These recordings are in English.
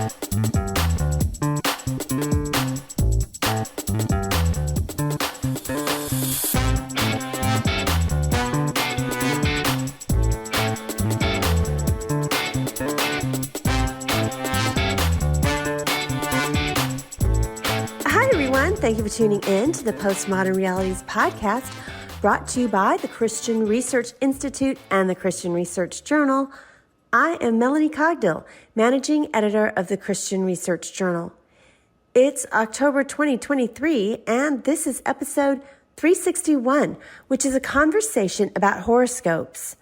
Thank you for tuning in to the Postmodern Realities podcast, brought to you by the Christian Research Institute and the Christian Research Journal. I am Melanie Cogdill, managing editor of the Christian Research Journal. It's October 2023, and this is episode 361, which is a conversation about horoscopes.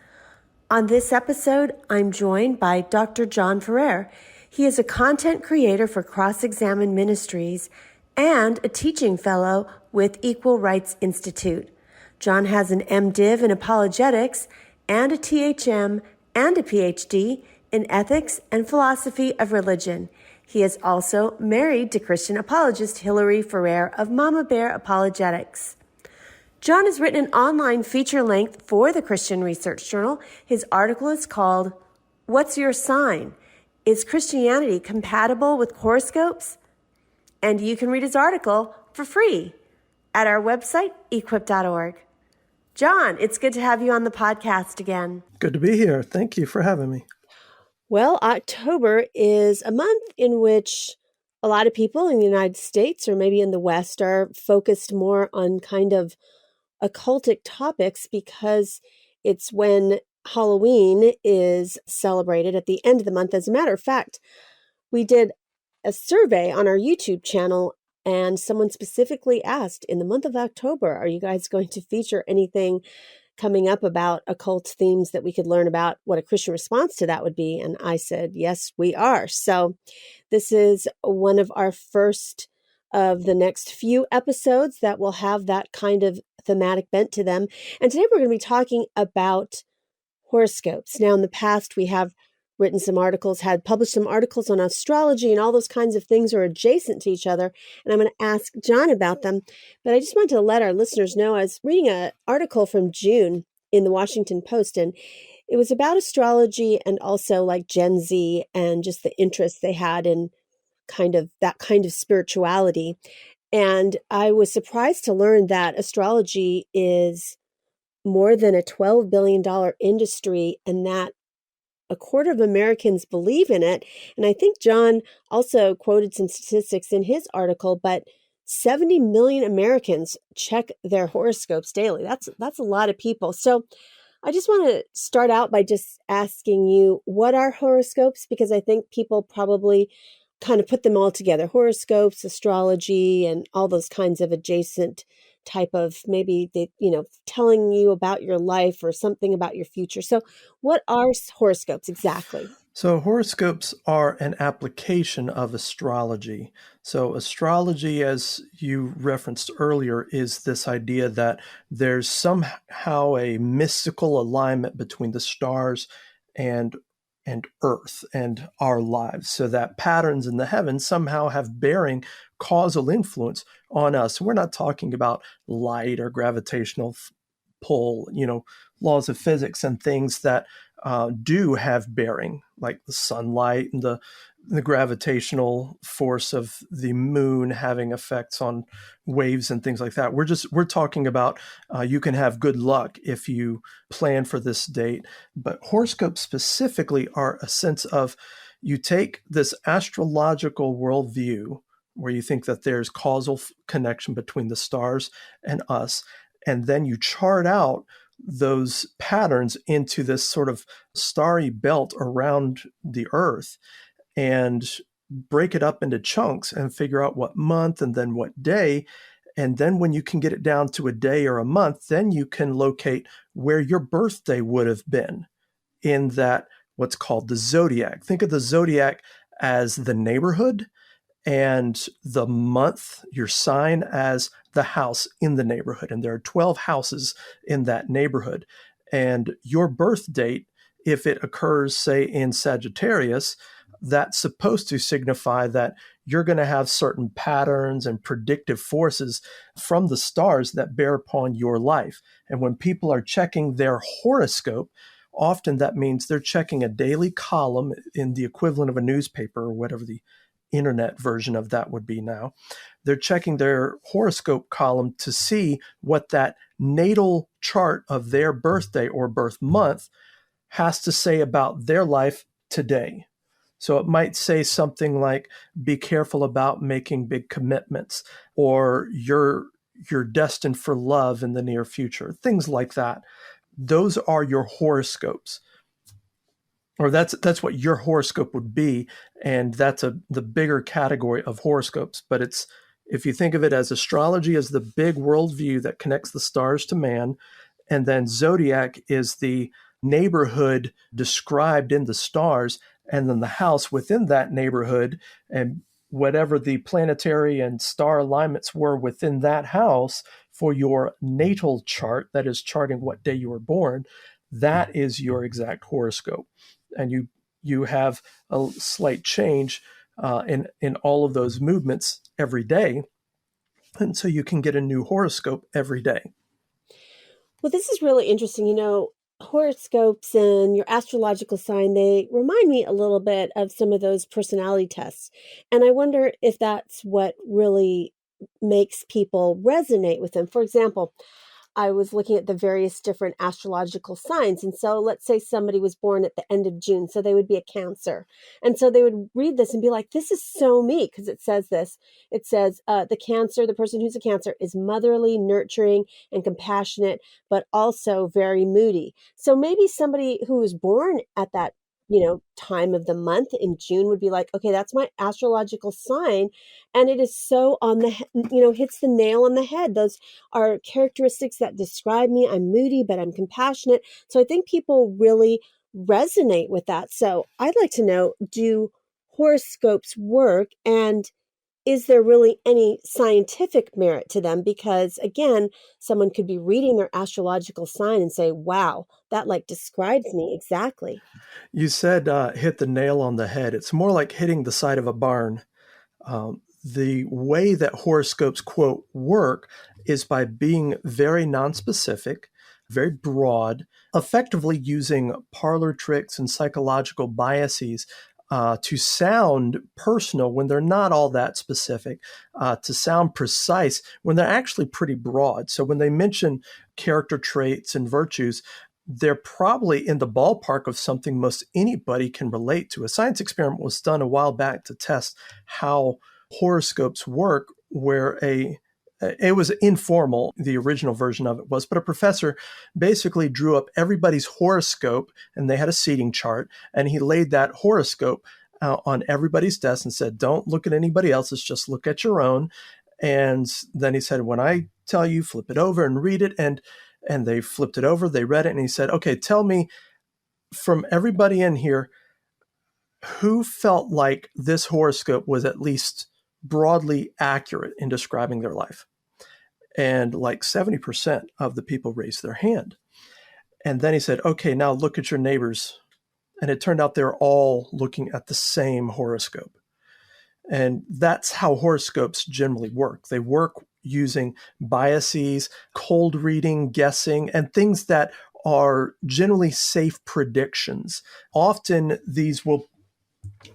On this episode, I'm joined by Dr. John Ferrer. He is a content creator for Cross-Examine Ministries and a teaching fellow with Equal Rights Institute. John has an MDiv in apologetics and a THM and a PhD in ethics and philosophy of religion. He is also married to Christian apologist Hilary Ferrer of Mama Bear Apologetics. John has written an online feature length for the Christian Research Journal. His article is called, "What's Your Sign? Is Christianity Compatible with Horoscopes?" And you can read his article for free at our website, equip.org. John, it's good to have you on the podcast again. Good to be here. Thank you for having me. Well, October is a month in which a lot of people in the United States or maybe in the West are focused more on kind of occultic topics because it's when Halloween is celebrated at the end of the month. As a matter of fact, we did a survey on our YouTube channel, and someone specifically asked, in the month of October, are you guys going to feature anything coming up about occult themes that we could learn about, what a Christian response to that would be? And I said, yes, we are. So this is one of our first of the next few episodes that will have that kind of thematic bent to them. And today we're going to be talking about horoscopes. Now, in the past, we have written some articles, had published some articles on astrology, and all those kinds of things are adjacent to each other. And I'm going to ask John about them. But I just wanted to let our listeners know, I was reading an article from June in the Washington Post, and it was about astrology and also like Gen Z and just the interest they had in kind of that kind of spirituality. And I was surprised to learn that astrology is more than a $12 billion industry, and that a quarter of Americans believe in it. And I think John also quoted some statistics in his article, but 70 million Americans check their horoscopes daily. That's a lot of people. So I just want to start out by just asking you, what are horoscopes? Because I think people probably kind of put them all together. Horoscopes, astrology, and all those kinds of adjacent type of, maybe they, telling you about your life or something about your future. So what are horoscopes exactly? So horoscopes are an application of astrology. So astrology, as you referenced earlier, is this idea that there's somehow a mystical alignment between the stars and Earth and our lives, so that patterns in the heavens somehow have bearing causal influence on us. We're not talking about light or gravitational pull, laws of physics and things that do have bearing, like the sunlight and the gravitational force of the moon having effects on waves and things like that. We're talking about you can have good luck if you plan for this date. But horoscopes specifically are a sense of, you take this astrological worldview where you think that there's causal connection between the stars and us, and then you chart out those patterns into this sort of starry belt around the Earth and break it up into chunks and figure out what month and then what day. And then when you can get it down to a day or a month, then you can locate where your birthday would have been in that, what's called the Zodiac. Think of the Zodiac as the neighborhood, and the month, your sign, as the house in the neighborhood. And there are 12 houses in that neighborhood. And your birth date, if it occurs, say, in Sagittarius, that's supposed to signify that you're going to have certain patterns and predictive forces from the stars that bear upon your life. And when people are checking their horoscope, often that means they're checking a daily column in the equivalent of a newspaper or whatever the internet version of that would be now. They're checking their horoscope column to see what that natal chart of their birthday or birth month has to say about their life today. So it might say something like, be careful about making big commitments, or you're destined for love in the near future, things like that. Those are your horoscopes, or that's what your horoscope would be, and that's the bigger category of horoscopes. But it's, if you think of it as astrology as the big worldview that connects the stars to man, and then zodiac is the neighborhood described in the stars, and then the house within that neighborhood, and whatever the planetary and star alignments were within that house for your natal chart, that is charting what day you were born, that is your exact horoscope. And you have a slight change in all of those movements every day. And so you can get a new horoscope every day. Well, this is really interesting. Horoscopes and your astrological sign, they remind me a little bit of some of those personality tests. And I wonder if that's what really makes people resonate with them. For example, I was looking at the various different astrological signs. And so let's say somebody was born at the end of June, so they would be a Cancer. And so they would read this and be like, this is so me, because it says this. It says the person who's a Cancer is motherly, nurturing, and compassionate, but also very moody. So maybe somebody who was born at that time of the month in June would be like, okay, that's my astrological sign. And it is so hits the nail on the head. Those are characteristics that describe me. I'm moody, but I'm compassionate. So I think people really resonate with that. So I'd like to know, do horoscopes work? And is there really any scientific merit to them? Because again, someone could be reading their astrological sign and say, wow, that describes me exactly. You said hit the nail on the head. It's more like hitting the side of a barn. The way that horoscopes, quote, work is by being very nonspecific, very broad, effectively using parlor tricks and psychological biases to sound personal when they're not all that specific, to sound precise when they're actually pretty broad. So when they mention character traits and virtues, they're probably in the ballpark of something most anybody can relate to. A science experiment was done a while back to test how horoscopes work, where it was informal, the original version of it was, but a professor basically drew up everybody's horoscope, and they had a seating chart, and he laid that horoscope on everybody's desk and said, don't look at anybody else's, just look at your own. And then he said, when I tell you, flip it over and read it. And they flipped it over, they read it, and he said, okay, tell me, from everybody in here, who felt like this horoscope was at least broadly accurate in describing their life? And like 70% of the people raised their hand. And then he said, okay, now look at your neighbors. And it turned out they're all looking at the same horoscope. And that's how horoscopes generally work. They work using biases, cold reading, guessing, and things that are generally safe predictions. Often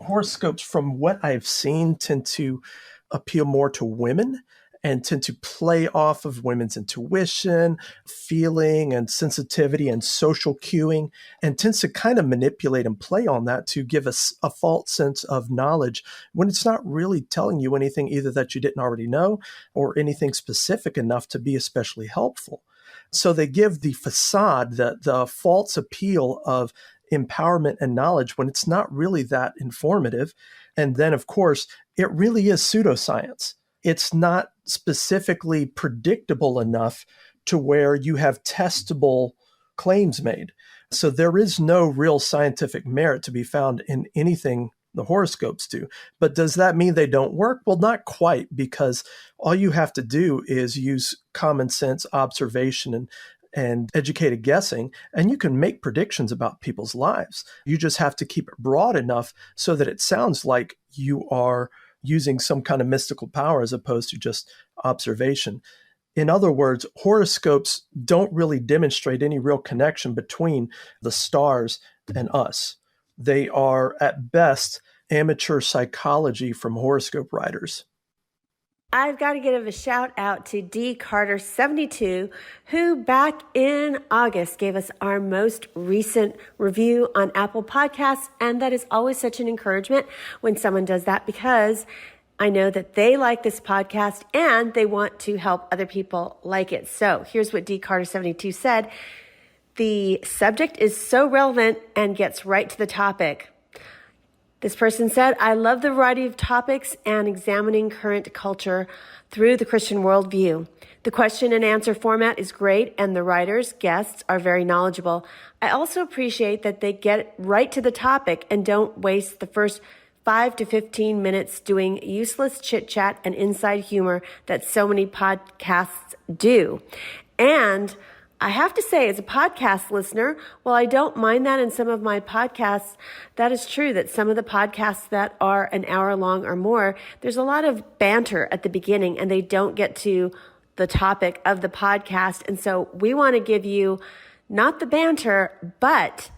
horoscopes, from what I've seen, tend to appeal more to women and tend to play off of women's intuition, feeling, and sensitivity and social cueing, and tends to kind of manipulate and play on that to give us a false sense of knowledge when it's not really telling you anything either that you didn't already know or anything specific enough to be especially helpful. So they give the facade, the false appeal of empowerment and knowledge when it's not really that informative. And then, of course, it really is pseudoscience. It's not specifically predictable enough to where you have testable claims made. So there is no real scientific merit to be found in anything the horoscopes do. But does that mean they don't work? Well, not quite, because all you have to do is use common sense observation and educated guessing, and you can make predictions about people's lives. You just have to keep it broad enough so that it sounds like you are using some kind of mystical power as opposed to just observation. In other words, horoscopes don't really demonstrate any real connection between the stars and us. They are, at best, amateur psychology from horoscope writers. I've got to give a shout out to D. Carter72, who back in August gave us our most recent review on Apple Podcasts. And that is always such an encouragement when someone does that, because I know that they like this podcast and they want to help other people like it. So here's what D. Carter72 said. The subject is so relevant and gets right to the topic. This person said, I love the variety of topics and examining current culture through the Christian worldview. The question and answer format is great, and the writers, guests, are very knowledgeable. I also appreciate that they get right to the topic and don't waste the first 5 to 15 minutes doing useless chit-chat and inside humor that so many podcasts do. And I have to say, as a podcast listener, while I don't mind that in some of my podcasts, that is true that some of the podcasts that are an hour long or more, there's a lot of banter at the beginning and they don't get to the topic of the podcast. And so we want to give you not the banter, but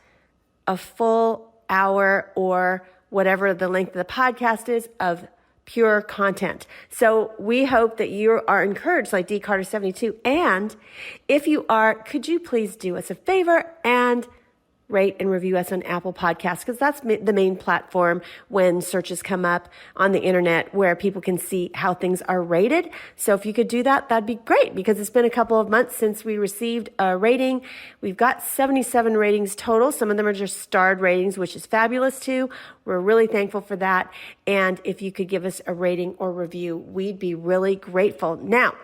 a full hour or whatever the length of the podcast is of pure content. So we hope that you are encouraged like D. Carter72. And if you are, could you please do us a favor and rate and review us on Apple Podcasts, because that's the main platform when searches come up on the internet where people can see how things are rated. So if you could do that, that'd be great, because it's been a couple of months since we received a rating. We've got 77 ratings total. Some of them are just starred ratings, which is fabulous too. We're really thankful for that. And if you could give us a rating or review, we'd be really grateful. Now,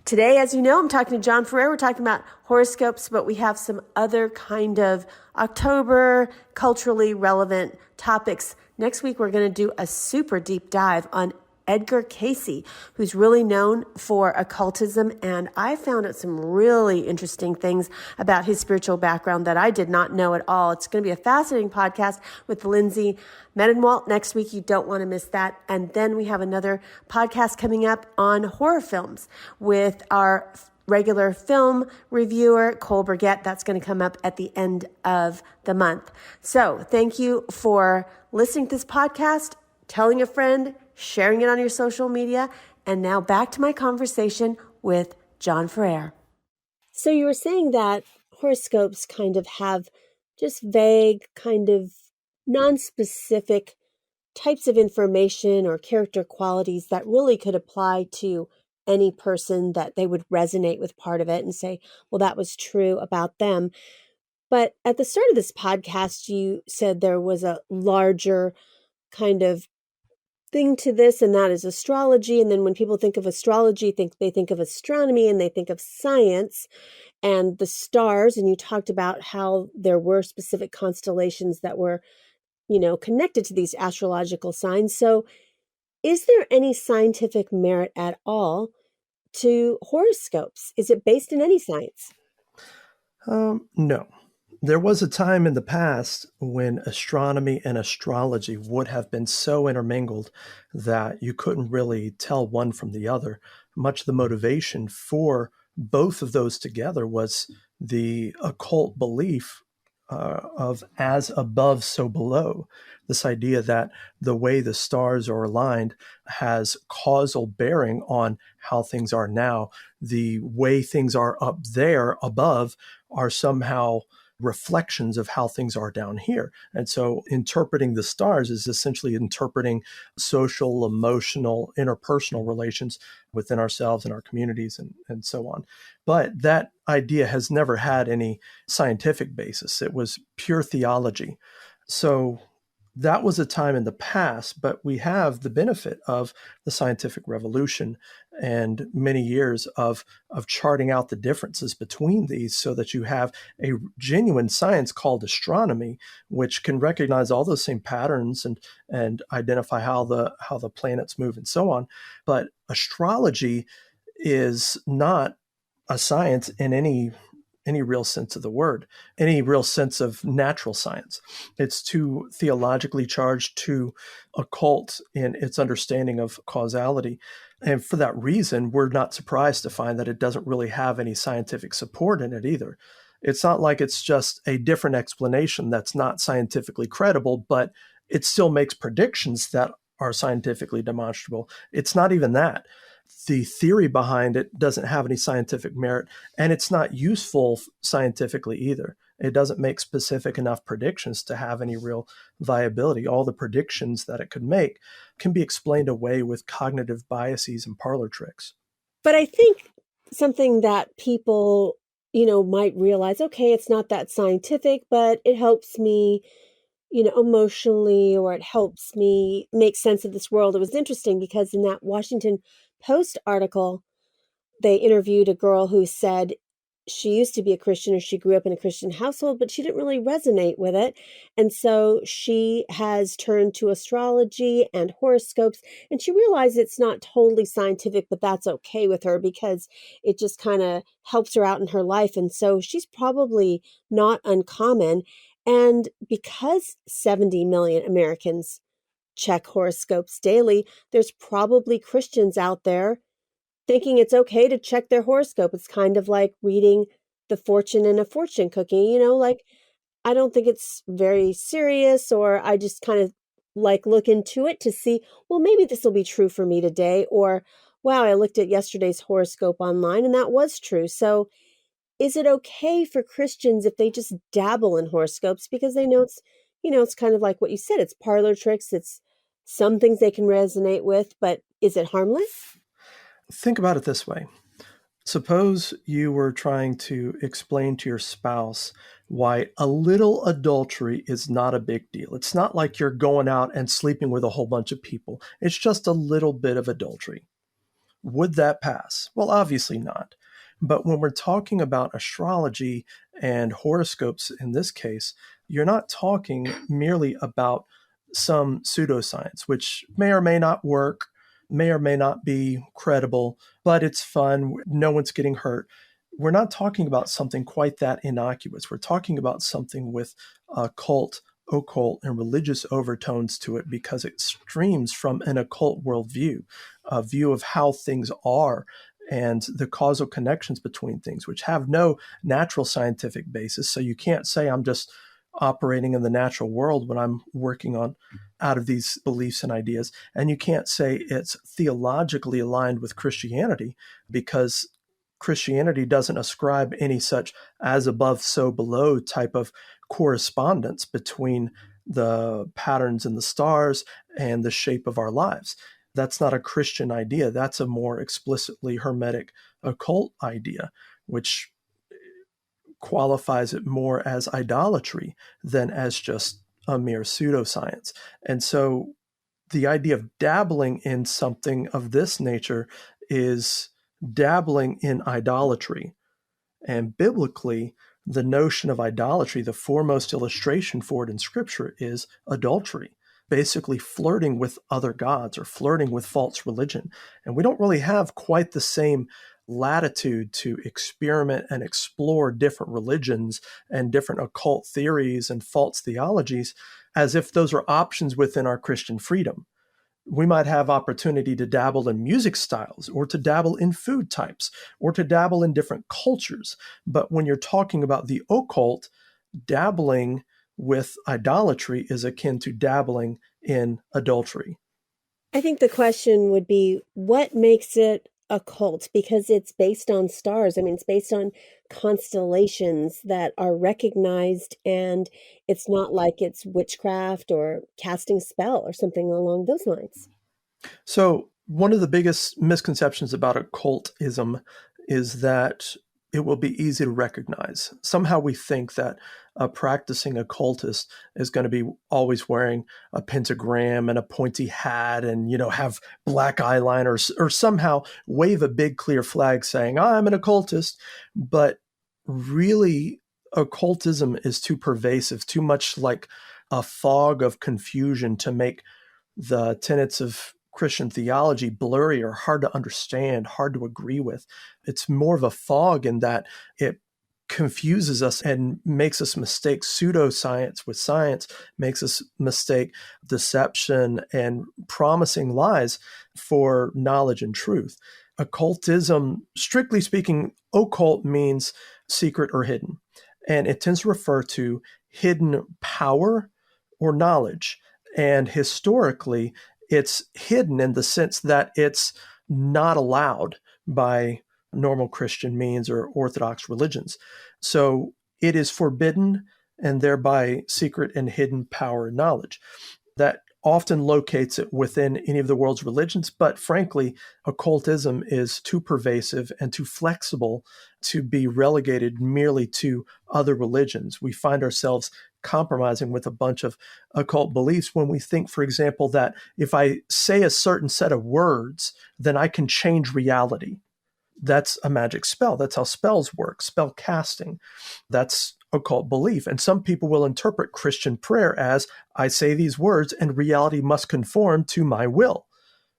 today, as you know, I'm talking to John Ferrer. We're talking about horoscopes, but we have some other kind of October culturally relevant topics. Next week, we're going to do a super deep dive on Edgar Cayce, who's really known for occultism. And I found out some really interesting things about his spiritual background that I did not know at all. It's going to be a fascinating podcast with Lindsay Medenwalt next week. You don't want to miss that. And then we have another podcast coming up on horror films with our regular film reviewer, Cole Burgett. That's going to come up at the end of the month. So thank you for listening to this podcast, telling a friend, sharing it on your social media. And now back to my conversation with John Ferrer. So you were saying that horoscopes kind of have just vague, kind of non-specific types of information or character qualities that really could apply to any person, that they would resonate with part of it and say, well, that was true about them. But at the start of this podcast, you said there was a larger kind of thing to this, and that is astrology. And then when people think of astrology, they think of astronomy and they think of science and the stars. And you talked about how there were specific constellations that were, connected to these astrological signs. So is there any scientific merit at all to horoscopes? Is it based in any science? No. There was a time in the past when astronomy and astrology would have been so intermingled that you couldn't really tell one from the other. Much of the motivation for both of those together was the occult belief of as above, so below. This idea that the way the stars are aligned has causal bearing on how things are now. The way things are up there above are somehow reflections of how things are down here. And so interpreting the stars is essentially interpreting social, emotional, interpersonal relations within ourselves and our communities and so on. But that idea has never had any scientific basis. It was pure theology. So that was a time in the past, but we have the benefit of the scientific revolution and many years of charting out the differences between these so that you have a genuine science called astronomy, which can recognize all those same patterns and identify how the planets move and so on. But astrology is not a science in any real sense of the word, any real sense of natural science. It's too theologically charged, too occult in its understanding of causality. And for that reason, we're not surprised to find that it doesn't really have any scientific support in it either. It's not like it's just a different explanation that's not scientifically credible, but it still makes predictions that are scientifically demonstrable. It's not even that. The theory behind it doesn't have any scientific merit, and it's not useful scientifically either. It doesn't make specific enough predictions to have any real viability. All the predictions that it could make can be explained away with cognitive biases and parlor tricks. But I think something that people, might realize, okay, it's not that scientific, but it helps me, emotionally, or it helps me make sense of this world. It was interesting because in that Washington Post article, they interviewed a girl who said she used to be a Christian, or she grew up in a Christian household, but she didn't really resonate with it. And so she has turned to astrology and horoscopes, and she realized it's not totally scientific, but that's okay with her because it just kind of helps her out in her life. And so she's probably not uncommon. And because 70 million Americans check horoscopes daily, there's probably Christians out there thinking it's okay to check their horoscope. It's kind of like reading the fortune in a fortune cookie, like I don't think it's very serious, or I just kind of like look into it to see, well, maybe this will be true for me today, or wow, I looked at yesterday's horoscope online and that was true. So is it okay for Christians if they just dabble in horoscopes because they know it's kind of like what you said, it's parlor tricks, it's some things they can resonate with, but is it harmless? Think about it this way. Suppose you were trying to explain to your spouse why a little adultery is not a big deal. It's not like you're going out and sleeping with a whole bunch of people. It's just a little bit of adultery. Would that pass? Well, obviously not. But when we're talking about astrology and horoscopes in this case, you're not talking merely about some pseudoscience, which may or may not work, may or may not be credible, but it's fun. No one's getting hurt. We're not talking about something quite that innocuous. We're talking about something with occult, and religious overtones to it because it streams from an occult worldview, a view of how things are and the causal connections between things, which have no natural scientific basis. So you can't say I'm just operating in the natural world when I'm working on out of these beliefs and ideas. And you can't say it's theologically aligned with Christianity because Christianity doesn't ascribe any such as above, so below type of correspondence between the patterns in the stars and the shape of our lives. That's not a Christian idea. That's a more explicitly hermetic occult idea, which qualifies it more as idolatry than as just a mere pseudoscience. And so the idea of dabbling in something of this nature is dabbling in idolatry. And biblically, the notion of idolatry, the foremost illustration for it in Scripture is adultery, basically flirting with other gods or flirting with false religion. And we don't really have quite the same latitude to experiment and explore different religions and different occult theories and false theologies as if those are options within our Christian freedom. We might have opportunity to dabble in music styles or to dabble in food types or to dabble in different cultures. But when you're talking about the occult, dabbling with idolatry is akin to dabbling in adultery. I think the question would be what makes it a cult? Because it's based on stars. I mean, it's based on constellations that are recognized, and it's not like it's witchcraft or casting a spell or something along those lines. So, one of the biggest misconceptions about occultism is that it will be easy to recognize. Somehow we think that a practicing occultist is going to be always wearing a pentagram and a pointy hat and, have black eyeliner or somehow wave a big clear flag saying, I'm an occultist. But really, occultism is too pervasive, too much like a fog of confusion to make the tenets of Christian theology blurry or hard to understand, hard to agree with. It's more of a fog in that it confuses us and makes us mistake pseudoscience with science, makes us mistake deception and promising lies for knowledge and truth. Occultism, strictly speaking, occult means secret or hidden, and it tends to refer to hidden power or knowledge. And historically, it's hidden in the sense that it's not allowed by normal Christian means or Orthodox religions. So it is forbidden and thereby secret and hidden power and knowledge. That often locates it within any of the world's religions, but frankly, occultism is too pervasive and too flexible to be relegated merely to other religions. We find ourselves compromising with a bunch of occult beliefs when we think, for example, that if I say a certain set of words, then I can change reality. That's a magic spell. That's how spells work, spell casting. That's occult belief. And some people will interpret Christian prayer as, I say these words and reality must conform to my will.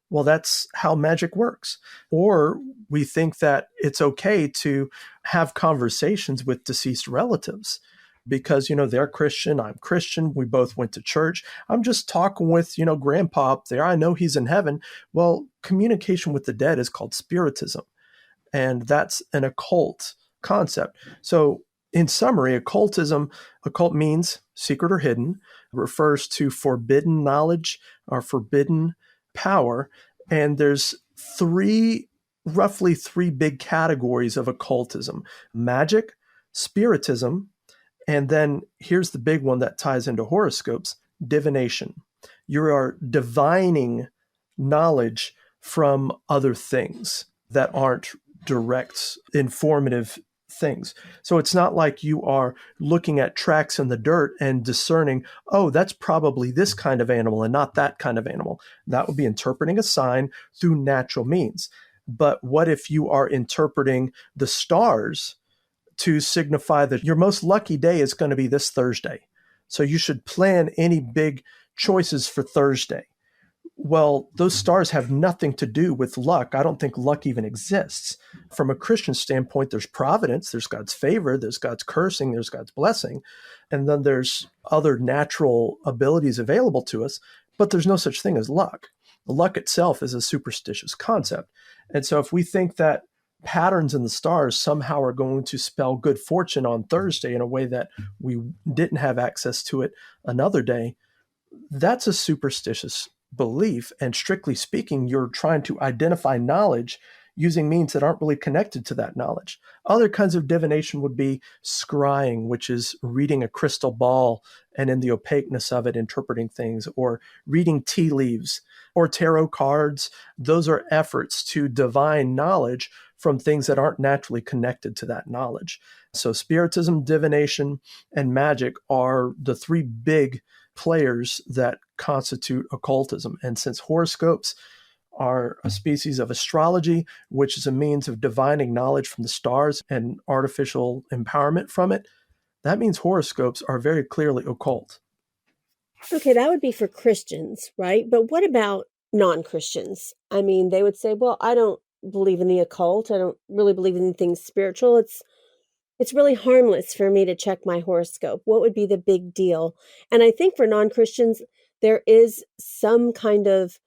Well, that's how magic works. Or we think that it's okay to have conversations with deceased relatives because, they're Christian, I'm Christian, we both went to church. I'm just talking with, grandpa up there. I know he's in heaven. Well, communication with the dead is called spiritism. And that's an occult concept. So in summary, occult means secret or hidden, refers to forbidden knowledge or forbidden power. And there's roughly three big categories of occultism: magic, spiritism, and then here's the big one that ties into horoscopes: divination. You are divining knowledge from other things that aren't direct, informative things. So it's not like you are looking at tracks in the dirt and discerning, oh, that's probably this kind of animal and not that kind of animal. That would be interpreting a sign through natural means. But what if you are interpreting the stars to signify that your most lucky day is going to be this Thursday? So you should plan any big choices for Thursday. Well, those stars have nothing to do with luck. I don't think luck even exists. From a Christian standpoint, there's providence, there's God's favor, there's God's cursing, there's God's blessing, and then there's other natural abilities available to us, but there's no such thing as luck. Luck itself is a superstitious concept. And so if we think that patterns in the stars somehow are going to spell good fortune on Thursday in a way that we didn't have access to it another day, that's a superstitious belief. And strictly speaking, you're trying to identify knowledge using means that aren't really connected to that knowledge. Other kinds of divination would be scrying, which is reading a crystal ball and in the opaqueness of it, interpreting things, or reading tea leaves or tarot cards. Those are efforts to divine knowledge from things that aren't naturally connected to that knowledge. So spiritism, divination, and magic are the three big players that constitute occultism. And since horoscopes are a species of astrology, which is a means of divining knowledge from the stars and artificial empowerment from it, that means horoscopes are very clearly occult. Okay, that would be for Christians, right? But what about non-Christians? I mean, they would say, well, I don't believe in the occult. I don't really believe in anything spiritual. It's really harmless for me to check my horoscope. What would be the big deal? And I think for non-Christians, there is some kind of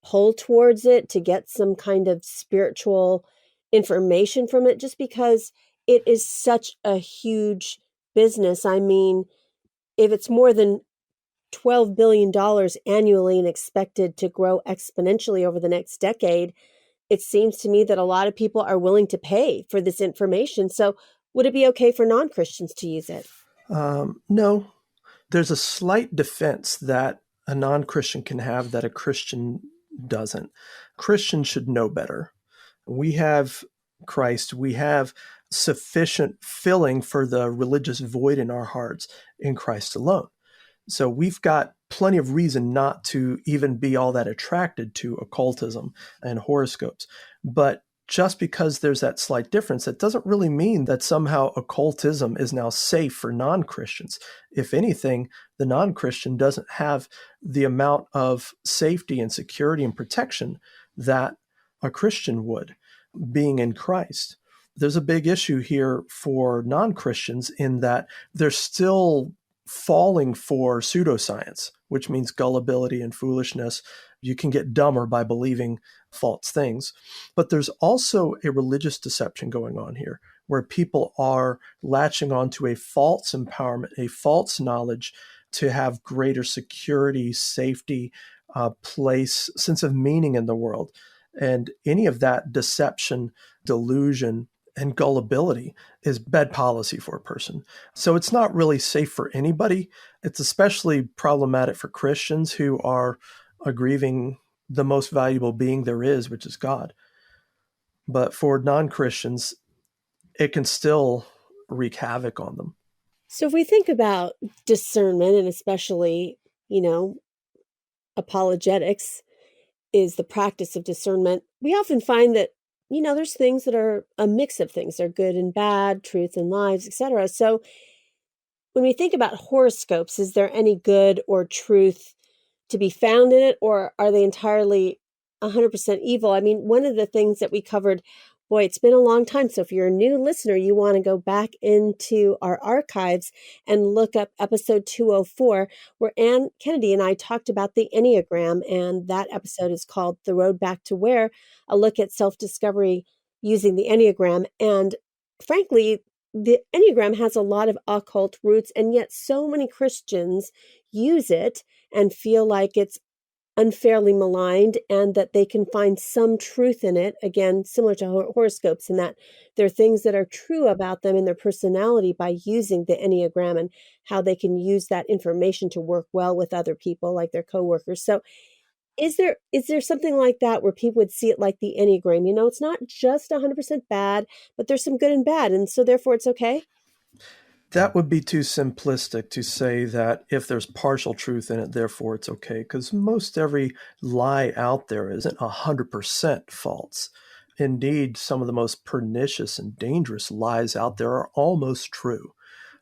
pull towards it to get some kind of spiritual information from it, just because it is such a huge business. I mean, if it's more than $12 billion annually and expected to grow exponentially over the next decade, it seems to me that a lot of people are willing to pay for this information. So would it be okay for non-Christians to use it? No, there's a slight defense that a non-Christian can have that a Christian doesn't. Christians should know better. We have Christ. We have sufficient filling for the religious void in our hearts in Christ alone. So we've got plenty of reason not to even be all that attracted to occultism and horoscopes. But just because there's that slight difference, that doesn't really mean that somehow occultism is now safe for non-Christians. If anything, the non-Christian doesn't have the amount of safety and security and protection that a Christian would, being in Christ. there's a big issue here for non-Christians in that they're still falling for pseudoscience, which means gullibility and foolishness. You can get dumber by believing false things. But there's also a religious deception going on here where people are latching onto a false empowerment, a false knowledge to have greater security, safety, place, sense of meaning in the world. And any of that deception, delusion, and gullibility is bad policy for a person. So it's not really safe for anybody. It's especially problematic for Christians who are grieving the most valuable being there is, which is God. But for non-Christians, it can still wreak havoc on them. So if we think about discernment, and especially, apologetics is the practice of discernment, we often find that, there's things that are a mix of things. They're good and bad, truth and lies, etc. So when we think about horoscopes, is there any good or truth to be found in it, or are they entirely 100% evil? I mean, one of the things that we covered, boy, it's been a long time. So if you're a new listener, you want to go back into our archives and look up episode 204, where Ann Kennedy and I talked about the Enneagram. And that episode is called The Road Back to Where, a look at self-discovery using the Enneagram. And frankly, the Enneagram has a lot of occult roots, and yet so many Christians use it and feel like it's unfairly maligned, and that they can find some truth in it, again, similar to horoscopes, in that there are things that are true about them and their personality by using the Enneagram, and how they can use that information to work well with other people, like their coworkers. So is there something like that where people would see it like the Enneagram? It's not just 100% bad, but there's some good and bad, and so therefore it's okay? That would be too simplistic to say that if there's partial truth in it, therefore it's okay, because most every lie out there isn't 100% false. Indeed, some of the most pernicious and dangerous lies out there are almost true.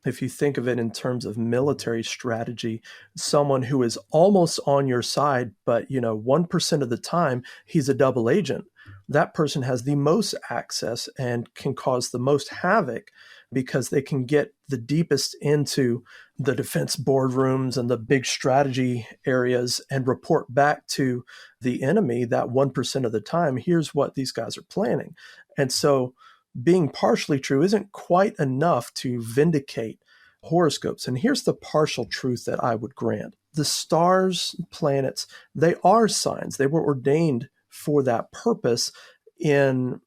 If you think of it in terms of military strategy, someone who is almost on your side, but 1% of the time he's a double agent, that person has the most access and can cause the most havoc because they can get the deepest into the defense boardrooms and the big strategy areas and report back to the enemy that 1% of the time, here's what these guys are planning. And so being partially true isn't quite enough to vindicate horoscopes. And here's the partial truth that I would grant. The stars, planets, they are signs. They were ordained for that purpose in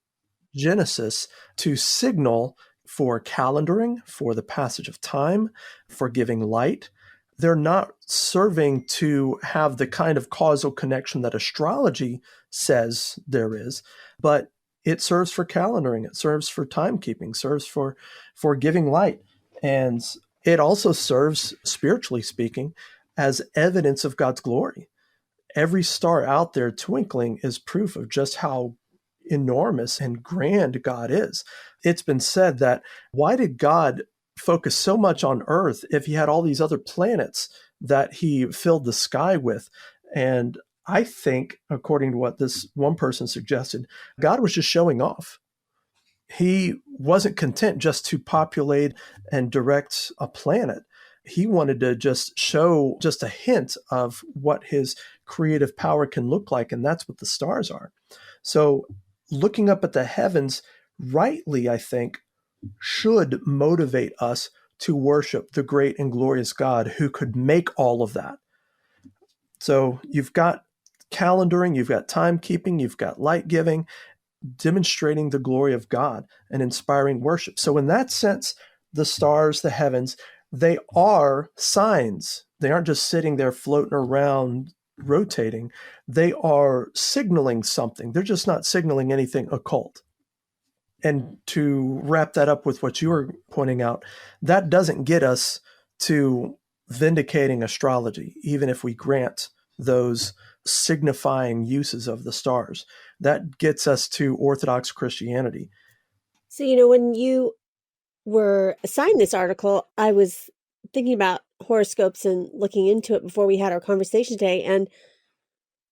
Genesis to signal for calendaring, for the passage of time, for giving light. They're not serving to have the kind of causal connection that astrology says there is, but it serves for calendaring, it serves for timekeeping, serves for giving light. And it also serves, spiritually speaking, as evidence of God's glory. Every star out there twinkling is proof of just how enormous and grand God is. It's been said that why did God focus so much on Earth if he had all these other planets that he filled the sky with? And I think, according to what this one person suggested, God was just showing off. He wasn't content just to populate and direct a planet. He wanted to just show just a hint of what his creative power can look like, and that's what the stars are. So looking up at the heavens rightly, I think, should motivate us to worship the great and glorious God who could make all of that. So you've got calendaring, you've got timekeeping, you've got light giving, demonstrating the glory of God and inspiring worship. So in that sense, the stars, the heavens, they are signs. They aren't just sitting there floating around rotating. They are signaling something. They're just not signaling anything occult. And to wrap that up with what you were pointing out, that doesn't get us to vindicating astrology, even if we grant those signifying uses of the stars. That gets us to Orthodox Christianity. So, when you were assigned this article, I was thinking about horoscopes and looking into it before we had our conversation today. And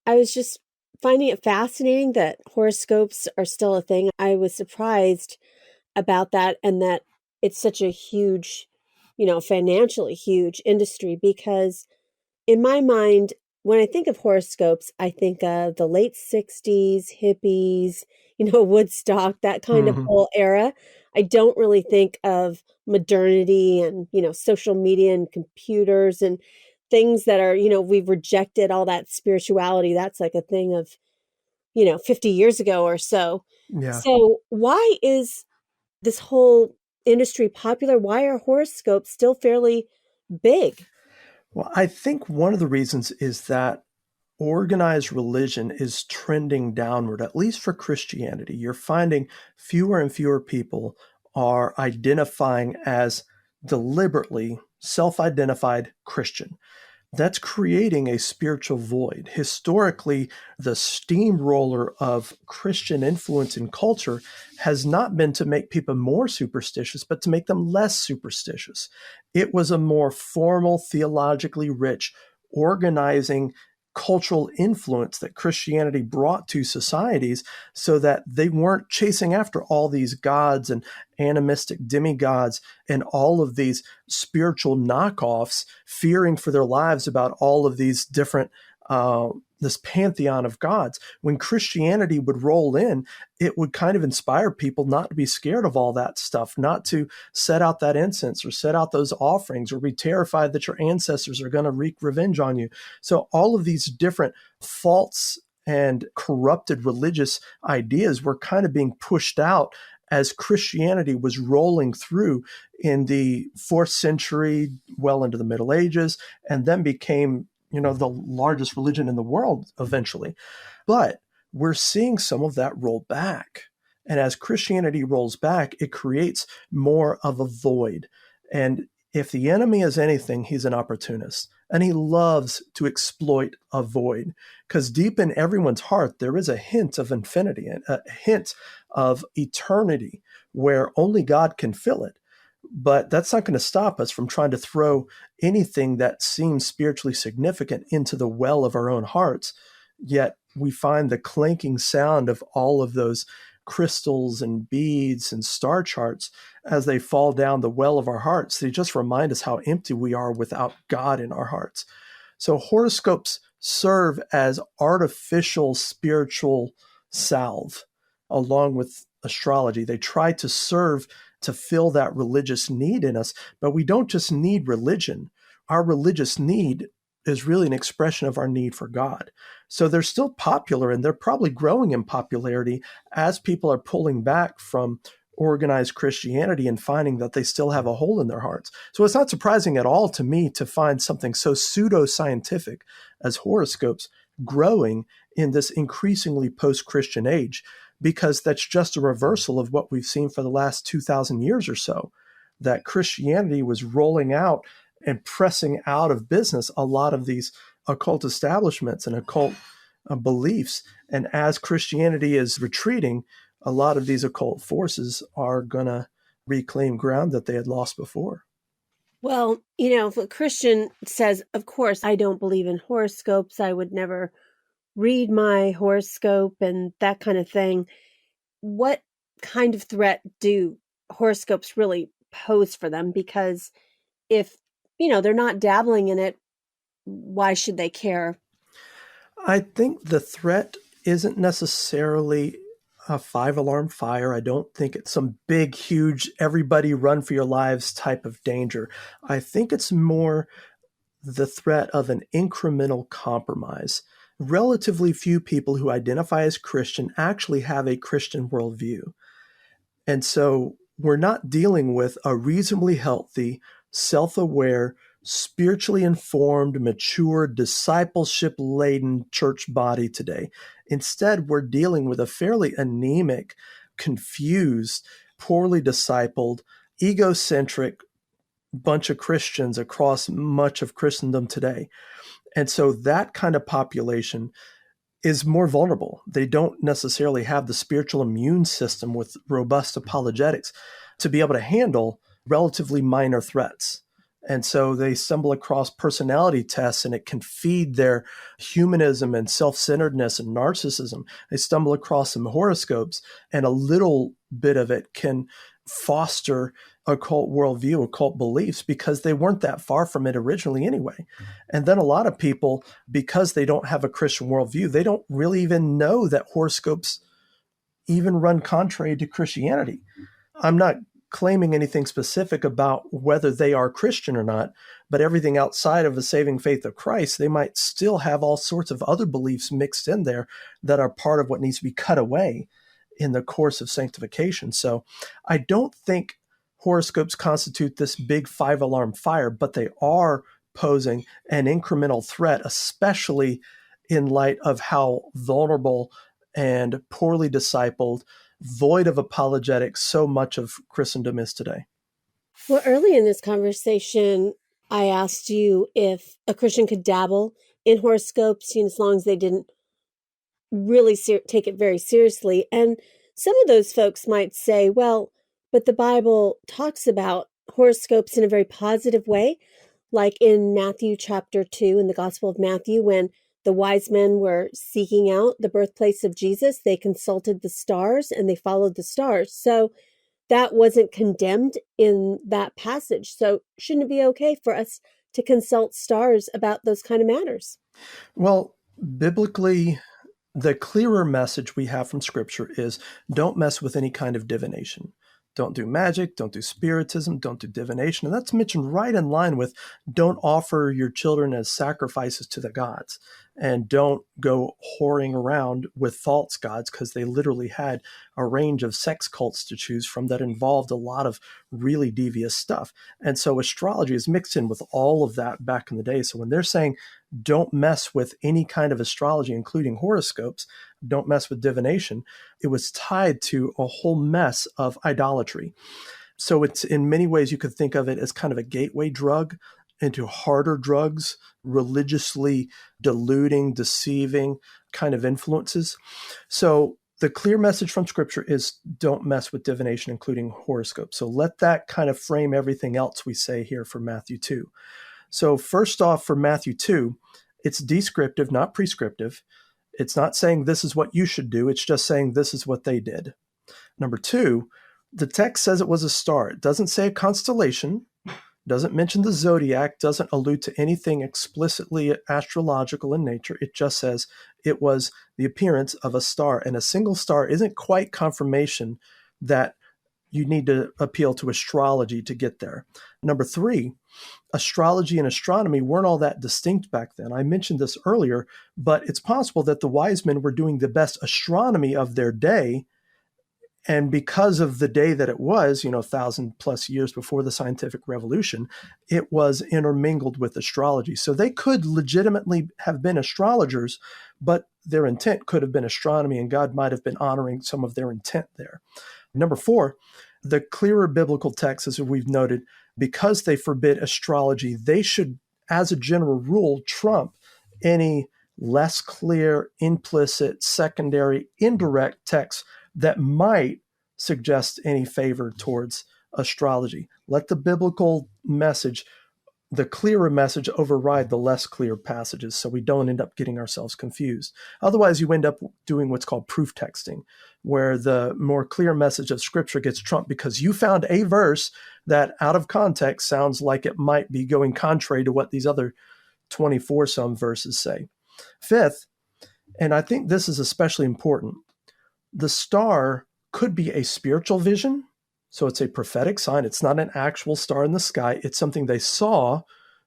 I was just finding it fascinating that horoscopes are still a thing. I was surprised about that, and that it's such a huge, financially huge industry, because in my mind, when I think of horoscopes, I think of the late 60s, hippies, Woodstock, that kind of Hmm. whole era. I don't really think of modernity and, social media and computers and things that are, we've rejected all that spirituality. That's like a thing of, 50 years ago or so. Yeah. So, why is this whole industry popular? Why are horoscopes still fairly big? Well, I think one of the reasons is that organized religion is trending downward, at least for Christianity. You're finding fewer and fewer people are identifying as deliberately self identified Christian. That's creating a spiritual void. Historically, the steamroller of Christian influence in culture has not been to make people more superstitious, but to make them less superstitious. It was a more formal, theologically rich, organizing cultural influence that Christianity brought to societies so that they weren't chasing after all these gods and animistic demigods and all of these spiritual knockoffs, fearing for their lives about all of these different, this pantheon of gods. When Christianity would roll in, it would kind of inspire people not to be scared of all that stuff, not to set out that incense or set out those offerings or be terrified that your ancestors are going to wreak revenge on you. So all of these different false and corrupted religious ideas were kind of being pushed out as Christianity was rolling through in the fourth century, well into the Middle Ages, and then became, the largest religion in the world eventually. But we're seeing some of that roll back. And as Christianity rolls back, it creates more of a void. And if the enemy is anything, he's an opportunist. And he loves to exploit a void because deep in everyone's heart, there is a hint of infinity, a hint of eternity where only God can fill it. But that's not going to stop us from trying to throw anything that seems spiritually significant into the well of our own hearts. Yet we find the clanking sound of all of those crystals and beads and star charts as they fall down the well of our hearts. They just remind us how empty we are without God in our hearts. So horoscopes serve as artificial spiritual salve along with astrology. They try to serve to fill that religious need in us, but we don't just need religion. Our religious need is really an expression of our need for God. So they're still popular and they're probably growing in popularity as people are pulling back from organized Christianity and finding that they still have a hole in their hearts. So it's not surprising at all to me to find something so pseudo-scientific as horoscopes growing in this increasingly post-Christian age, because that's just a reversal of what we've seen for the last 2,000 years or so, that Christianity was rolling out and pressing out of business a lot of these occult establishments and occult beliefs. And as Christianity is retreating, a lot of these occult forces are going to reclaim ground that they had lost before. Well, if a Christian says, of course, I don't believe in horoscopes, I would never read my horoscope and that kind of thing, what kind of threat do horoscopes really pose for them? Because if, they're not dabbling in it, why should they care? I think the threat isn't necessarily a five-alarm fire. I don't think it's some big, huge, everybody run for your lives type of danger. I think it's more the threat of an incremental compromise. Relatively few people who identify as Christian actually have a Christian worldview. And so we're not dealing with a reasonably healthy, self aware, spiritually informed, mature, discipleship laden church body today. Instead, we're dealing with a fairly anemic, confused, poorly discipled, egocentric bunch of Christians across much of Christendom today. And so that kind of population is more vulnerable. They don't necessarily have the spiritual immune system with robust apologetics to be able to handle relatively minor threats. And so they stumble across personality tests and it can feed their humanism and self-centeredness and narcissism. They stumble across some horoscopes and a little bit of it can foster occult worldview, occult beliefs, because they weren't that far from it originally anyway. And then a lot of people, because they don't have a Christian worldview, they don't really even know that horoscopes even run contrary to Christianity. I'm not claiming anything specific about whether they are Christian or not, but everything outside of the saving faith of Christ, they might still have all sorts of other beliefs mixed in there that are part of what needs to be cut away in the course of sanctification. So I don't think horoscopes constitute this big 5-alarm fire, but they are posing an incremental threat, especially in light of how vulnerable and poorly discipled, void of apologetics, so much of Christendom is today. Well, early in this conversation, I asked you if a Christian could dabble in horoscopes, as long as they didn't really take it very seriously. And some of those folks might say, well, but the Bible talks about horoscopes in a very positive way, like in Matthew chapter 2, in the Gospel of Matthew, when the wise men were seeking out the birthplace of Jesus, they consulted the stars and they followed the stars. So that wasn't condemned in that passage. So shouldn't it be okay for us to consult stars about those kind of matters? Well, biblically, the clearer message we have from Scripture is don't mess with any kind of divination. Don't do magic, don't do spiritism, don't do divination. And that's mentioned right in line with don't offer your children as sacrifices to the gods. And don't go whoring around with false gods, because they literally had a range of sex cults to choose from that involved a lot of really devious stuff. And so astrology is mixed in with all of that back in the day. So when they're saying don't mess with any kind of astrology, including horoscopes, don't mess with divination, it was tied to a whole mess of idolatry. So it's, in many ways, you could think of it as kind of a gateway drug into harder drugs, religiously deluding, deceiving kind of influences. So the clear message from Scripture is don't mess with divination, including horoscopes. So let that kind of frame everything else we say here for Matthew 2. So first off, for Matthew 2, it's descriptive, not prescriptive. It's not saying this is what you should do. It's just saying this is what they did. Number 2, the text says it was a star. It doesn't say a constellation, doesn't mention the Zodiac, doesn't allude to anything explicitly astrological in nature. It just says it was the appearance of a star. And a single star isn't quite confirmation that you need to appeal to astrology to get there. Number 3, astrology and astronomy weren't all that distinct back then. I mentioned this earlier, but it's possible that the wise men were doing the best astronomy of their day. And because of the day that it was, 1,000 plus years before the scientific revolution, it was intermingled with astrology. So they could legitimately have been astrologers, but their intent could have been astronomy, and God might have been honoring some of their intent there. Number 4, the clearer biblical texts, as we've noted, because they forbid astrology, they should, as a general rule, trump any less clear, implicit, secondary, indirect texts that might suggest any favor towards astrology. Let the biblical message, the clearer message, override the less clear passages so we don't end up getting ourselves confused. Otherwise, you end up doing what's called proof texting, where the more clear message of Scripture gets trumped because you found a verse that out of context sounds like it might be going contrary to what these other 24-some verses say. 5th, and I think this is especially important, the star could be a spiritual vision. So it's a prophetic sign. It's not an actual star in the sky. It's something they saw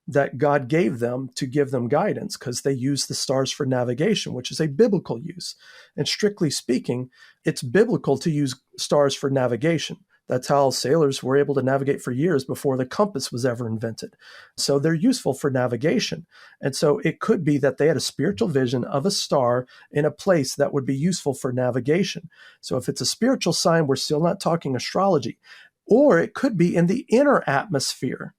that God gave them to give them guidance, because they use the stars for navigation, which is a biblical use. And strictly speaking, it's biblical to use stars for navigation. That's how sailors were able to navigate for years before the compass was ever invented. So they're useful for navigation. And so it could be that they had a spiritual vision of a star in a place that would be useful for navigation. So if it's a spiritual sign, we're still not talking astrology. Or it could be in the inner atmosphere,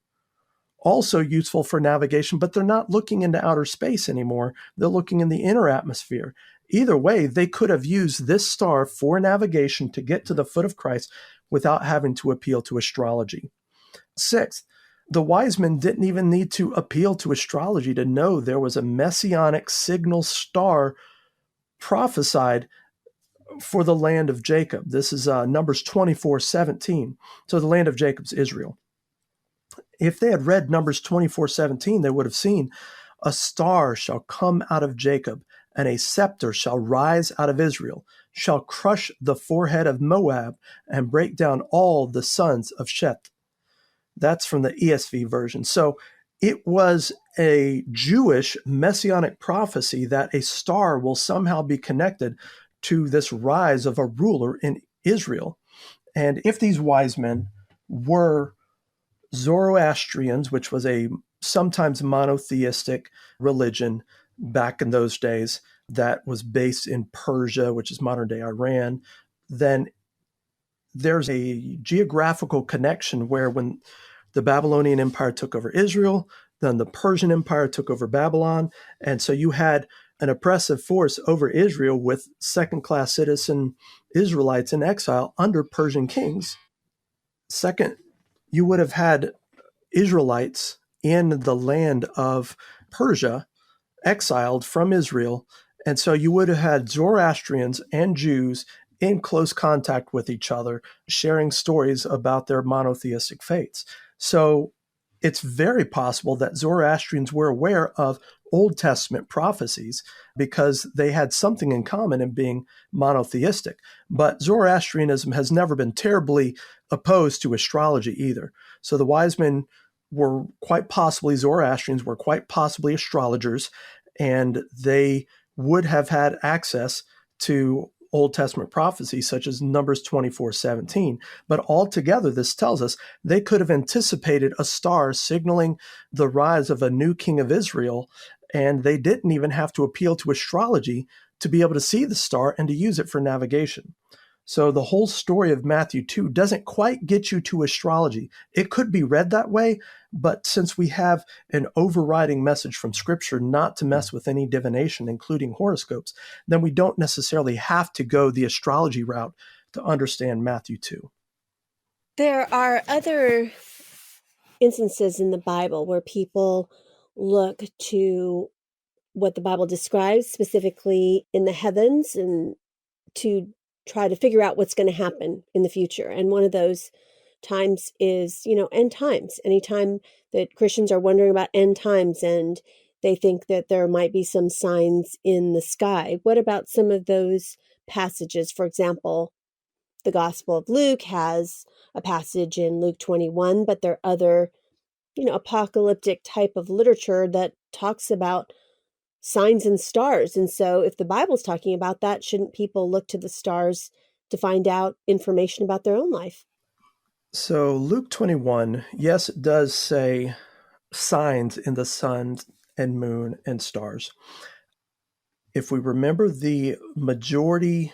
also useful for navigation, but they're not looking into outer space anymore. They're looking in the inner atmosphere. Either way, they could have used this star for navigation to get to the foot of Christ without having to appeal to astrology. 6th, the wise men didn't even need to appeal to astrology to know there was a messianic signal star prophesied for the land of Jacob. This is Numbers 24:17. So the land of Jacob's Israel. If they had read Numbers 24:17, they would have seen, a star shall come out of Jacob, and a scepter shall rise out of Israel, shall crush the forehead of Moab, and break down all the sons of Sheth. That's from the ESV version. So it was a Jewish messianic prophecy that a star will somehow be connected to this rise of a ruler in Israel. And if these wise men were Zoroastrians, which was a sometimes monotheistic religion back in those days that was based in Persia, which is modern day Iran, then there's a geographical connection where when the Babylonian Empire took over Israel, then the Persian Empire took over Babylon. And so you had an oppressive force over Israel with second-class citizen Israelites in exile under Persian kings. Second, you would have had Israelites in the land of Persia, exiled from Israel. And so you would have had Zoroastrians and Jews in close contact with each other, sharing stories about their monotheistic faiths. So it's very possible that Zoroastrians were aware of Old Testament prophecies because they had something in common in being monotheistic. But Zoroastrianism has never been terribly opposed to astrology either. So the wise men were quite possibly Zoroastrians, were quite possibly astrologers, and they would have had access to Old Testament prophecies such as Numbers 24:17. But altogether, this tells us they could have anticipated a star signaling the rise of a new king of Israel, and they didn't even have to appeal to astrology to be able to see the star and to use it for navigation. So the whole story of Matthew 2 doesn't quite get you to astrology. It could be read that way, but since we have an overriding message from Scripture not to mess with any divination, including horoscopes, then we don't necessarily have to go the astrology route to understand Matthew 2. There are other instances in the Bible where people look to what the Bible describes specifically in the heavens and to try to figure out what's going to happen in the future. And one of those times is, end times. Anytime that Christians are wondering about end times and they think that there might be some signs in the sky. What about some of those passages? For example, the Gospel of Luke has a passage in Luke 21, but there are other, apocalyptic type of literature that talks about signs and stars. And so if the Bible's talking about that, shouldn't people look to the stars to find out information about their own life? So Luke 21, yes, it does say signs in the sun and moon and stars. If we remember the majority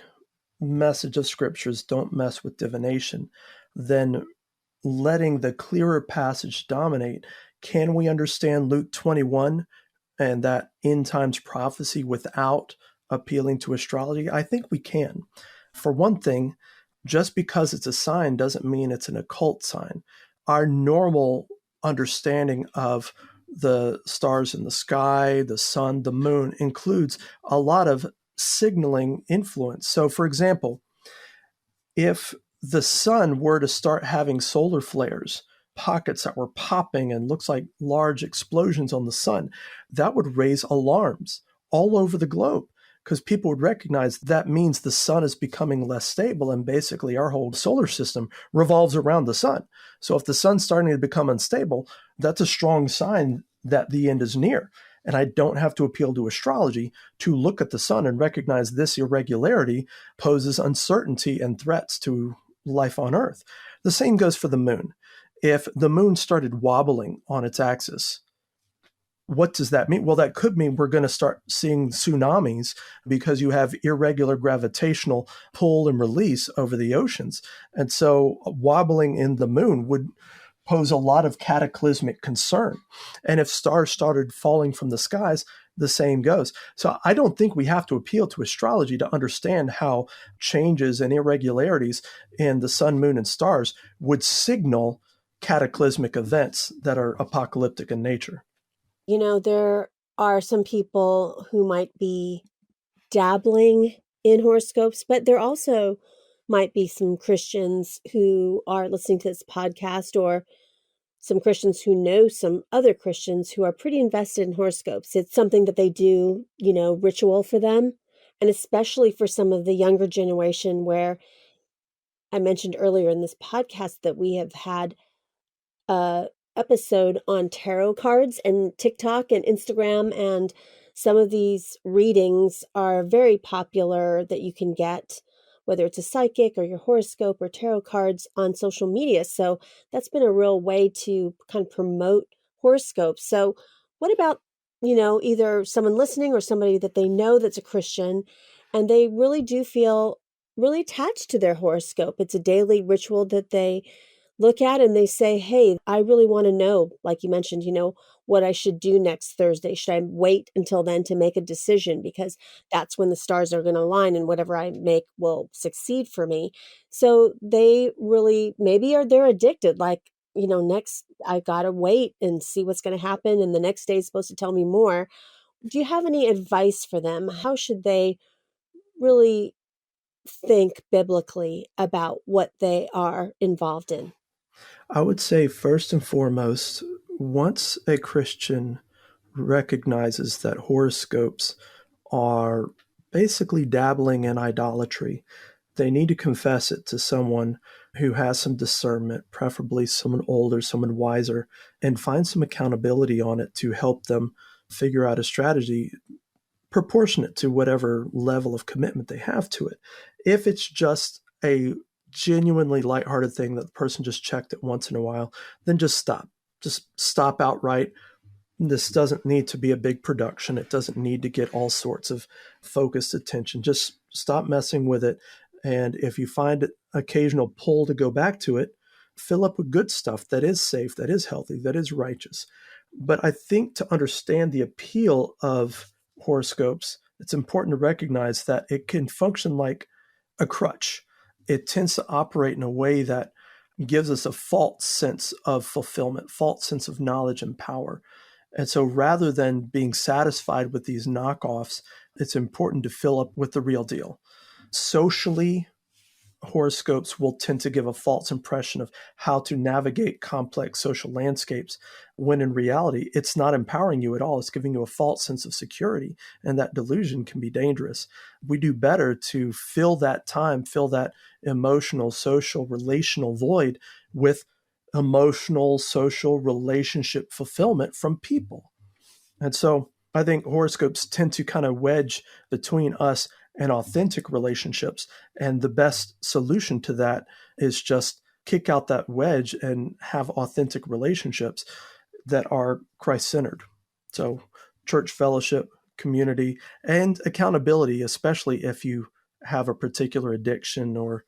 message of scriptures, don't mess with divination, then letting the clearer passage dominate, can we understand Luke 21 and that end times prophecy without appealing to astrology? I think we can. For one thing, just because it's a sign doesn't mean it's an occult sign. Our normal understanding of the stars in the sky, the sun, the moon includes a lot of signaling influence. So, for example, if the sun were to start having solar flares, pockets that were popping and looks like large explosions on the sun, that would raise alarms all over the globe because people would recognize that means the sun is becoming less stable and basically our whole solar system revolves around the sun. So if the sun's starting to become unstable, that's a strong sign that the end is near. And I don't have to appeal to astrology to look at the sun and recognize this irregularity poses uncertainty and threats to life on Earth. The same goes for the moon. If the moon started wobbling on its axis, what does that mean? Well, that could mean we're going to start seeing tsunamis because you have irregular gravitational pull and release over the oceans. And so wobbling in the moon would pose a lot of cataclysmic concern. And if stars started falling from the skies, the same goes. So I don't think we have to appeal to astrology to understand how changes and irregularities in the sun, moon, and stars would signal cataclysmic events that are apocalyptic in nature. There are some people who might be dabbling in horoscopes, but there also might be some Christians who are listening to this podcast, or some Christians who know some other Christians who are pretty invested in horoscopes. It's something that they do, ritual for them. And especially for some of the younger generation, where I mentioned earlier in this podcast that we have had a episode on tarot cards and TikTok and Instagram, and some of these readings are very popular that you can get, whether it's a psychic or your horoscope or tarot cards, on social media. So that's been a real way to kind of promote horoscopes. So what about, either someone listening or somebody that they know that's a Christian, and they really do feel really attached to their horoscope? It's a daily ritual that they look at, and they say, hey, I really want to know, like you mentioned, what I should do next Thursday. Should I wait until then to make a decision? Because that's when the stars are going to align and whatever I make will succeed for me. So they really, they're addicted. Like, next I got to wait and see what's going to happen. And the next day is supposed to tell me more. Do you have any advice for them? How should they really think biblically about what they are involved in? I would say, first and foremost, once a Christian recognizes that horoscopes are basically dabbling in idolatry, they need to confess it to someone who has some discernment, preferably someone older, someone wiser, and find some accountability on it to help them figure out a strategy proportionate to whatever level of commitment they have to it. If it's just a genuinely lighthearted thing that the person just checked it once in a while, then just stop. Just stop outright. This doesn't need to be a big production. It doesn't need to get all sorts of focused attention. Just stop messing with it. And if you find an occasional pull to go back to it, fill up with good stuff that is safe, that is healthy, that is righteous. But I think to understand the appeal of horoscopes, it's important to recognize that it can function like a crutch. It tends to operate in a way that gives us a false sense of fulfillment, false sense of knowledge and power. And so rather than being satisfied with these knockoffs, it's important to fill up with the real deal. Socially, horoscopes will tend to give a false impression of how to navigate complex social landscapes, when in reality, it's not empowering you at all. It's giving you a false sense of security, and that delusion can be dangerous. We do better to fill that time, fill that emotional, social, relational void with emotional, social, relationship fulfillment from people. And so I think horoscopes tend to kind of wedge between us and authentic relationships. And the best solution to that is just kick out that wedge and have authentic relationships that are Christ-centered. So church fellowship, community, and accountability, especially if you have a particular addiction or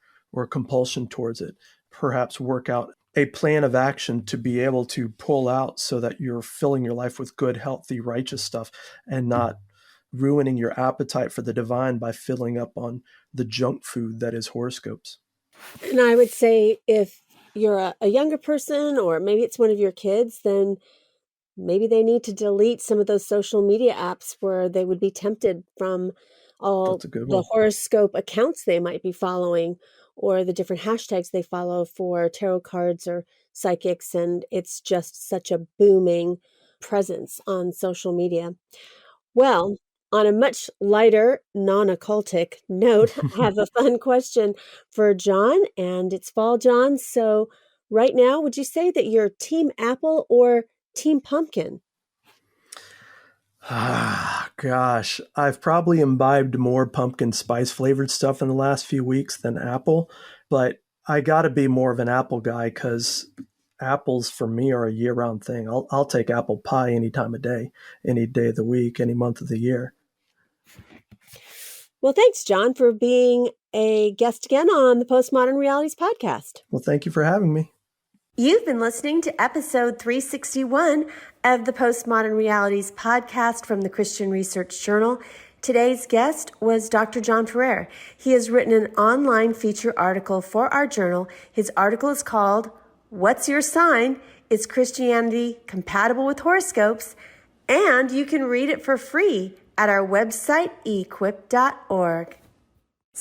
compulsion towards it. Perhaps work out a plan of action to be able to pull out so that you're filling your life with good, healthy, righteous stuff, and not ruining your appetite for the divine by filling up on the junk food that is horoscopes. And I would say, if you're a younger person, or maybe it's one of your kids, then maybe they need to delete some of those social media apps where they would be tempted from all That's a good the one. horoscope accounts they might be following, or the different hashtags they follow for tarot cards or psychics. And it's just such a booming presence on social media. Well, on a much lighter, non-occultic note, I have a fun question for John, and it's fall, John. So right now, would you say that you're Team Apple or Team Pumpkin? Ah, gosh, I've probably imbibed more pumpkin spice flavored stuff in the last few weeks than apple, but I got to be more of an apple guy because apples for me are a year round thing. I'll take apple pie any time of day, any day of the week, any month of the year. Well, thanks, John, for being a guest again on the Postmodern Realities podcast. Well, thank you for having me. You've been listening to episode 361 of the Postmodern Realities podcast from the Christian Research Journal. Today's guest was Dr. John Ferrer. He has written an online feature article for our journal. His article is called, "What's Your Sign? Is Christianity Compatible with Horoscopes?" And you can read it for free at our website, equip.org.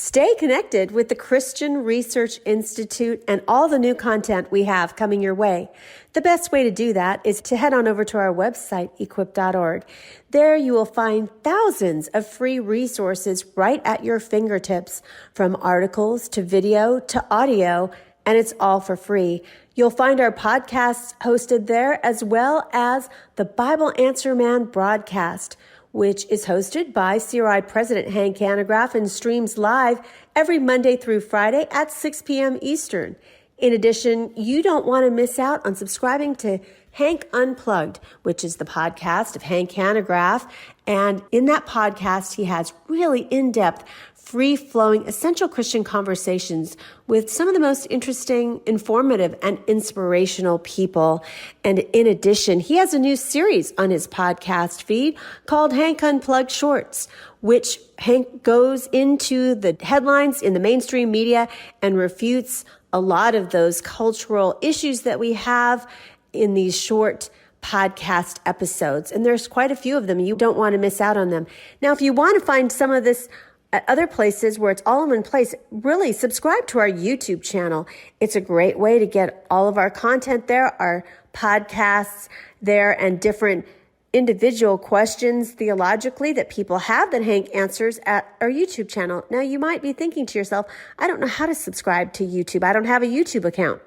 Stay connected with the Christian Research Institute and all the new content we have coming your way. The best way to do that is to head on over to our website, equip.org. There you will find thousands of free resources right at your fingertips, from articles to video to audio, and it's all for free. You'll find our podcasts hosted there, as well as the Bible Answer Man broadcast, which is hosted by CRI President Hank Hanegraaff and streams live every Monday through Friday at 6 p.m. Eastern. In addition, you don't want to miss out on subscribing to Hank Unplugged, which is the podcast of Hank Hanegraaff. And in that podcast, he has really in-depth, free-flowing, essential Christian conversations with some of the most interesting, informative, and inspirational people. And in addition, he has a new series on his podcast feed called Hank Unplugged Shorts, which Hank goes into the headlines in the mainstream media and refutes a lot of those cultural issues that we have in these short podcast episodes. And there's quite a few of them. You don't want to miss out on them. Now, if you want to find some of this at other places where it's all in one place, really subscribe to our YouTube channel. It's a great way to get all of our content there, our podcasts there, and different individual questions theologically that people have that Hank answers at our YouTube channel. Now, you might be thinking to yourself, I don't know how to subscribe to YouTube. I don't have a YouTube account.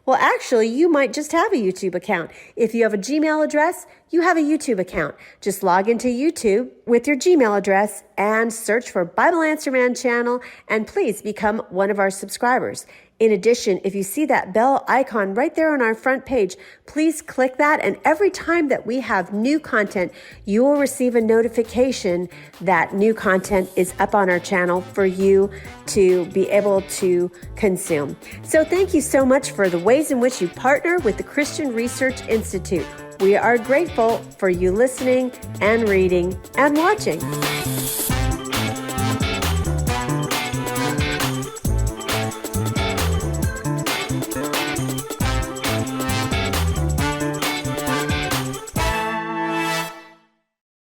Well, actually, you might just have a YouTube account. If you have a Gmail address, you have a YouTube account. Just log into YouTube with your Gmail address and search for Bible Answer Man channel, and please become one of our subscribers. In addition, if you see that bell icon right there on our front page, please click that, and every time that we have new content, you will receive a notification that new content is up on our channel for you to be able to consume. So thank you so much for the ways in which you partner with the Christian Research Institute. We are grateful for you listening and reading and watching.